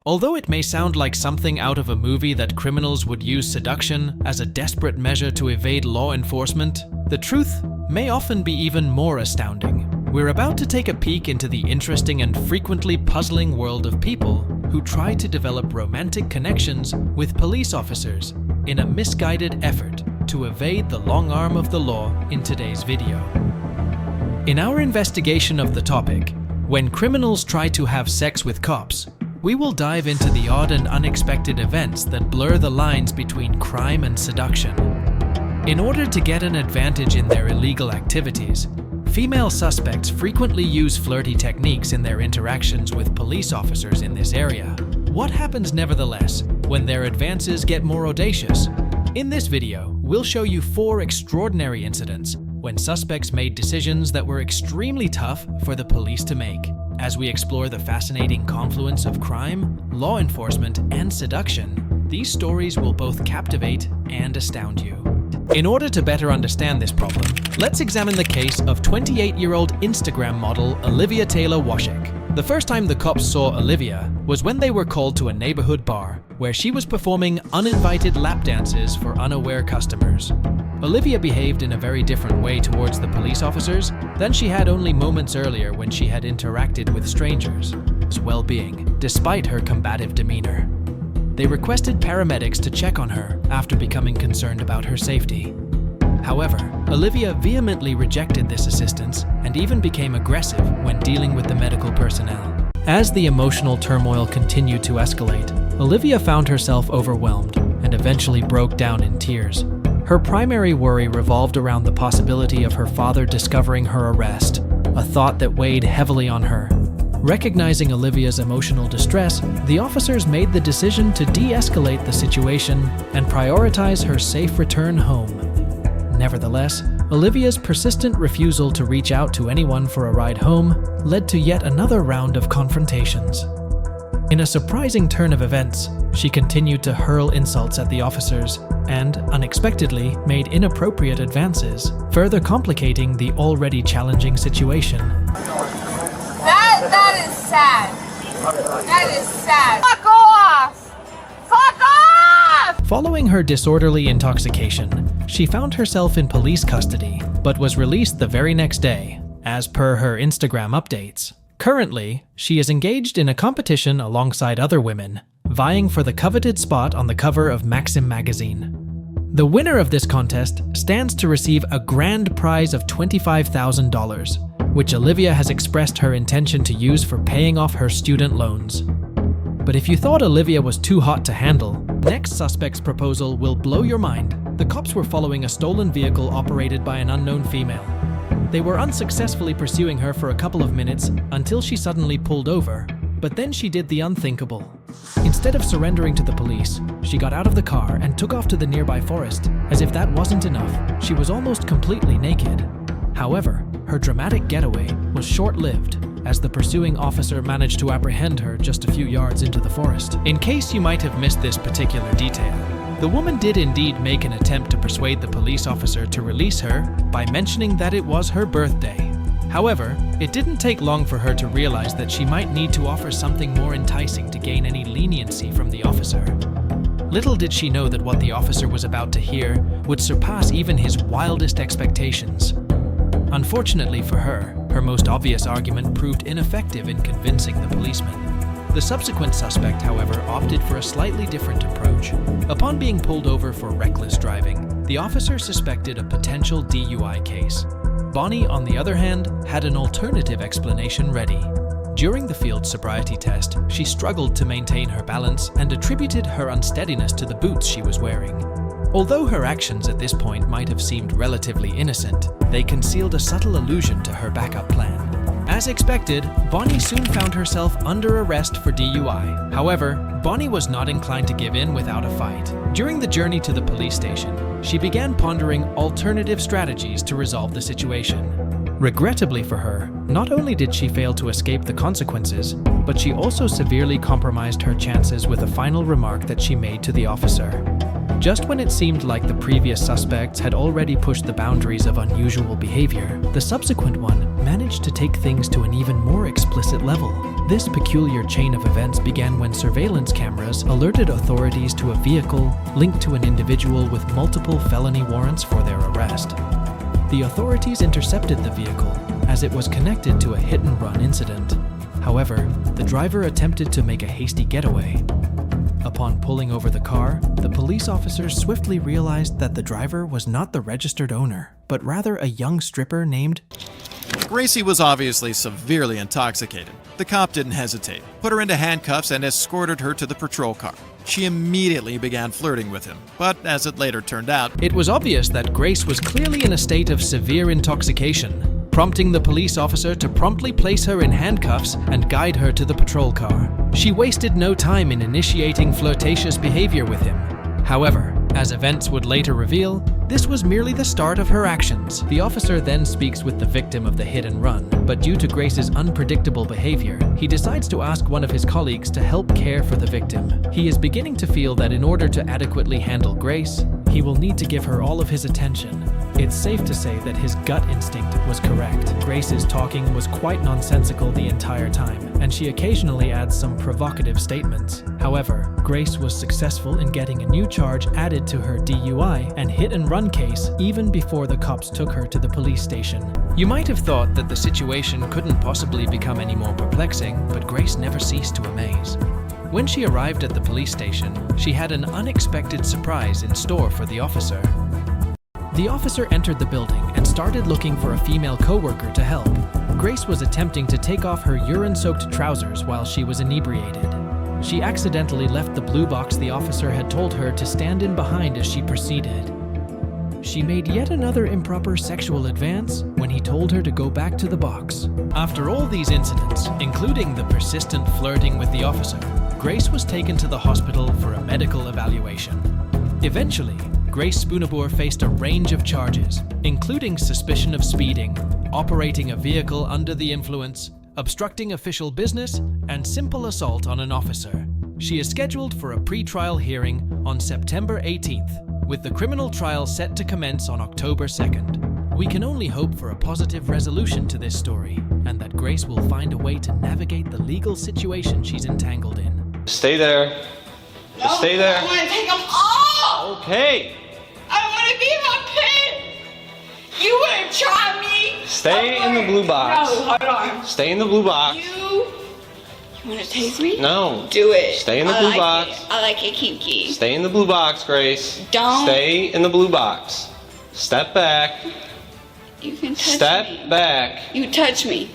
Although it may sound like something out of a movie that criminals would use seduction as a desperate measure to evade law enforcement, the truth may often be even more astounding. We're about to take a peek into the interesting and frequently puzzling world of people who try to develop romantic connections with police officers in a misguided effort to evade the long arm of the law in today's video. In our investigation of the topic, when criminals try to have sex with cops, we will dive into the odd and unexpected events that blur the lines between crime and seduction. In order to get an advantage in their illegal activities, female suspects frequently use flirty techniques in their interactions with police officers in this area. What happens nevertheless when their advances get more audacious? In this video, we'll show you 4 extraordinary incidents when suspects made decisions that were extremely tough for the police to make. As we explore the fascinating confluence of crime, law enforcement, and seduction, these stories will both captivate and astound you. In order to better understand this problem, let's examine the case of 28-year-old Instagram model Olivia Taylor Washek. The first time the cops saw Olivia was when they were called to a neighborhood bar where she was performing uninvited lap dances for unaware customers. Olivia behaved in a very different way towards the police officers than she had only moments earlier when she had interacted with strangers' well-being, despite her combative demeanor. They requested paramedics to check on her after becoming concerned about her safety. However, Olivia vehemently rejected this assistance and even became aggressive when dealing with the medical personnel. As the emotional turmoil continued to escalate, Olivia found herself overwhelmed and eventually broke down in tears. Her primary worry revolved around the possibility of her father discovering her arrest, a thought that weighed heavily on her. Recognizing Olivia's emotional distress, the officers made the decision to de-escalate the situation and prioritize her safe return home. Nevertheless, Olivia's persistent refusal to reach out to anyone for a ride home led to yet another round of confrontations. In a surprising turn of events, she continued to hurl insults at the officers and, unexpectedly, made inappropriate advances, further complicating the already challenging situation. That is sad. That is sad. Fuck off! Fuck off! Following her disorderly intoxication, she found herself in police custody, but was released the very next day, as per her Instagram updates. Currently, she is engaged in a competition alongside other women, vying for the coveted spot on the cover of Maxim magazine. The winner of this contest stands to receive a grand prize of $25,000, which Olivia has expressed her intention to use for paying off her student loans. But if you thought Olivia was too hot to handle, next suspect's proposal will blow your mind. The cops were following a stolen vehicle operated by an unknown female. They were unsuccessfully pursuing her for a couple of minutes until she suddenly pulled over, but then she did the unthinkable. Instead of surrendering to the police, she got out of the car and took off to the nearby forest. As if that wasn't enough, she was almost completely naked. However, her dramatic getaway was short-lived, as the pursuing officer managed to apprehend her just a few yards into the forest. In case you might have missed this particular detail, the woman did indeed make an attempt to persuade the police officer to release her by mentioning that it was her birthday. However, it didn't take long for her to realize that she might need to offer something more enticing to gain any leniency from the officer. Little did she know that what the officer was about to hear would surpass even his wildest expectations. Unfortunately for her, her most obvious argument proved ineffective in convincing the policeman. The subsequent suspect, however, opted for a slightly different approach. Upon being pulled over for reckless driving, the officer suspected a potential DUI case. Bonnie, on the other hand, had an alternative explanation ready. During the field sobriety test, she struggled to maintain her balance and attributed her unsteadiness to the boots she was wearing. Although her actions at this point might have seemed relatively innocent, they concealed a subtle allusion to her backup plan. As expected, Bonnie soon found herself under arrest for DUI. However, Bonnie was not inclined to give in without a fight. During the journey to the police station, she began pondering alternative strategies to resolve the situation. Regrettably for her, not only did she fail to escape the consequences, but she also severely compromised her chances with a final remark that she made to the officer. Just when it seemed like the previous suspects had already pushed the boundaries of unusual behavior, the subsequent one managed to take things to an even more explicit level. This peculiar chain of events began when surveillance cameras alerted authorities to a vehicle linked to an individual with multiple felony warrants for their arrest. The authorities intercepted the vehicle as it was connected to a hit-and-run incident. However, the driver attempted to make a hasty getaway. Upon pulling over the car, the police officers swiftly realized that the driver was not the registered owner, but rather a young stripper named... Gracie was obviously severely intoxicated. The cop didn't hesitate, put her into handcuffs, and escorted her to the patrol car. She immediately began flirting with him, but as it later turned out, It was obvious that Grace was clearly in a state of severe intoxication, prompting the police officer to promptly place her in handcuffs and guide her to the patrol car. She wasted no time in initiating flirtatious behavior with him. However, as events would later reveal, this was merely the start of her actions. The officer then speaks with the victim of the hit and run, but due to Grace's unpredictable behavior, he decides to ask one of his colleagues to help care for the victim. He is beginning to feel that in order to adequately handle Grace, he will need to give her all of his attention. It's safe to say that his gut instinct was correct. Grace's talking was quite nonsensical the entire time, and she occasionally adds some provocative statements. However, Grace was successful in getting a new charge added to her DUI and hit-and-run case even before the cops took her to the police station. You might have thought that the situation couldn't possibly become any more perplexing, but Grace never ceased to amaze. When she arrived at the police station, she had an unexpected surprise in store for the officer. The officer entered the building and started looking for a female coworker to help. Grace was attempting to take off her urine-soaked trousers while she was inebriated. She accidentally left the blue box the officer had told her to stand in behind as she proceeded. She made yet another improper sexual advance when he told her to go back to the box. After all these incidents, including the persistent flirting with the officer, Grace was taken to the hospital for a medical evaluation. Eventually, Grace Spoonabore faced a range of charges, including suspicion of speeding, operating a vehicle under the influence, obstructing official business, and simple assault on an officer. She is scheduled for a pre-trial hearing on September 18th, with the criminal trial set to commence on October 2nd. We can only hope for a positive resolution to this story, and that Grace will find a way to navigate the legal situation she's entangled in. Stay there. Just stay there. I want to take them all. Okay. I want to be my pin. You want to try me? Stay in the blue box. No, hold on. Stay in the blue box. You want to taste me? No. Do it. Stay in the I blue like box. it. I like it kinky. Stay in the blue box, Grace. Don't. Stay in the blue box. Step back. You can touch Step me. back. You touch me.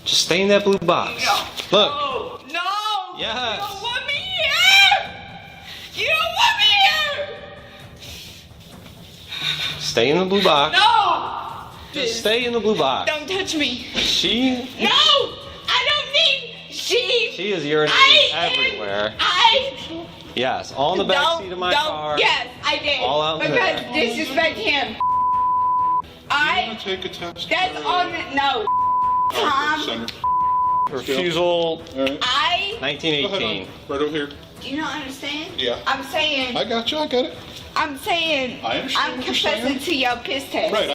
Just stay in that blue box. Look. Oh, no. Yes. You don't want me here. You don't want me here. Stay in the blue box. No. Just stay in the blue box. Don't touch me. She No. I don't need She is urinating everywhere. Yes, all in the back seat of my car. Yes, I did. All out in because there. disrespect him. Take a test. That's on the, no. Tom, Refusal All right. 1918. Right over here. do you not understand? Yeah. I'm saying, I got you. I got it. I'm saying, I understand I'm what you're saying. confessing to your piss test. Right.